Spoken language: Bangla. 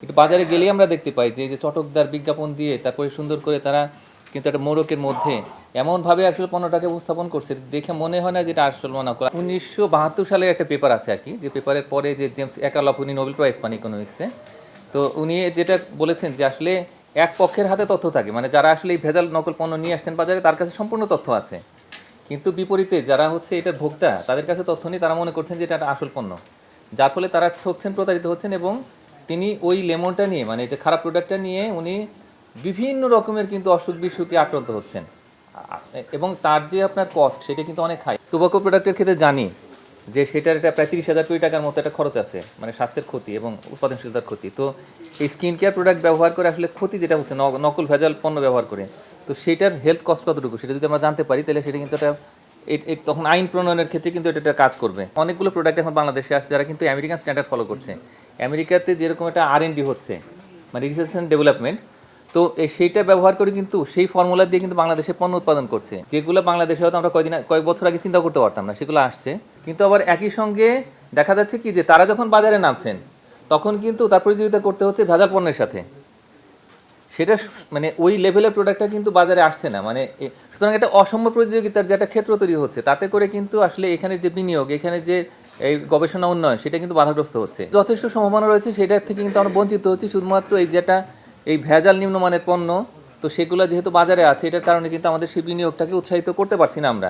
একটু বাজারে গেলেই আমরা দেখতে পাই যে এই যে চটকদার বিজ্ঞাপন দিয়ে তারপরে সুন্দর করে তারা কিন্তু একটা মোড়কের মধ্যে এমনভাবে আসলে পণ্যটাকে উপস্থাপন করছে দেখে মনে হয় না যেটা আসল মনে করা। 1972 সালের একটা পেপার আছে আর কি, যে পেপারের পরে যে জেমস একালফ উনি নোবেল প্রাইজ পান ইকোনমিক্সে। তো উনি যেটা বলেছেন যে আসলে এক পক্ষের হাতে তথ্য থাকে, মানে যারা আসলে এই ভেজাল নকল পণ্য নিয়ে আসছেন বাজারে তার কাছে সম্পূর্ণ তথ্য আছে, কিন্তু বিপরীতে যারা হচ্ছে এটার ভোক্তা তাদের কাছে তথ্য নেই, তারা মনে করছেন যে এটা একটা আসল পণ্য, যার ফলে তারা ঠকছেন, প্রতারিত হচ্ছেন। এবং তিনি ওই লেমনটা নিয়ে, মানে এটা খারাপ প্রোডাক্টটা নিয়ে উনি বিভিন্ন রকমের কিন্তু অসুখ বিসুখে আক্রান্ত হচ্ছেন, এবং তার যে আপনার কস্ট সেটা কিন্তু অনেক হাই। টোবাকো প্রোডাক্টের ক্ষেত্রে জানি যে সেটার এটা প্রায় 30,000 কোটি টাকার মতো একটা খরচ আছে, মানে স্বাস্থ্যের ক্ষতি এবং উৎপাদনশীলতার ক্ষতি। তো এই স্কিন কেয়ার প্রোডাক্ট ব্যবহার করে আসলে ক্ষতি যেটা হচ্ছে নকল ভেজাল পণ্য ব্যবহার করে, তো সেটার হেলথ কস্ট কতটুকু সেটা যদি আমরা জানতে পারি তাহলে সেটা কিন্তু একটা তখন আইন প্রণয়নের ক্ষেত্রে কিন্তু এটা কাজ করবে। অনেকগুলো প্রোডাক্ট এখন বাংলাদেশে আসছে যারা কিন্তু আমেরিকান স্ট্যান্ডার্ড ফলো করছে। আমেরিকাতে যেরকম একটা R&D হচ্ছে, মানে রিসার্চ অ্যান্ড ডেভেলপমেন্ট, তো সেইটা ব্যবহার করে কিন্তু সেই ফর্মুলা দিয়ে কিন্তু বাংলাদেশে পণ্য উৎপাদন করছে, যেগুলো বাংলাদেশে হয়তো আমরা কয়েক বছর আগে চিন্তা করতে পারতাম না, সেগুলো আসছে। কিন্তু আবার একই সঙ্গে দেখা যাচ্ছে কি যে তারা যখন বাজারে নামছেন তখন কিন্তু তার প্রতিযোগিতা করতে হচ্ছে ভেজাল পণ্যের সাথে, সেটা মানে ওই লেভেলের প্রোডাক্টটা কিন্তু বাজারে আসছে না। মানে সুতরাং একটা অসম প্রতিযোগিতার যে একটা ক্ষেত্র তৈরি হচ্ছে, তাতে করে কিন্তু আসলে এখানে যে বিনিয়োগ, এখানে যে এই গবেষণা উন্নয়ন, সেটা কিন্তু বাধাগ্রস্ত হচ্ছে। যথেষ্ট সম্ভাবনা রয়েছে সেটার থেকে কিন্তু আমরা বঞ্চিত হচ্ছি, শুধুমাত্র এই যেটা এই ভেজাল নিম্নমানের পণ্য, তো সেগুলো যেহেতু বাজারে আছে এটার কারণে কিন্তু আমাদের সেই বিনিয়োগটাকে উৎসাহিত করতে পারছি না আমরা।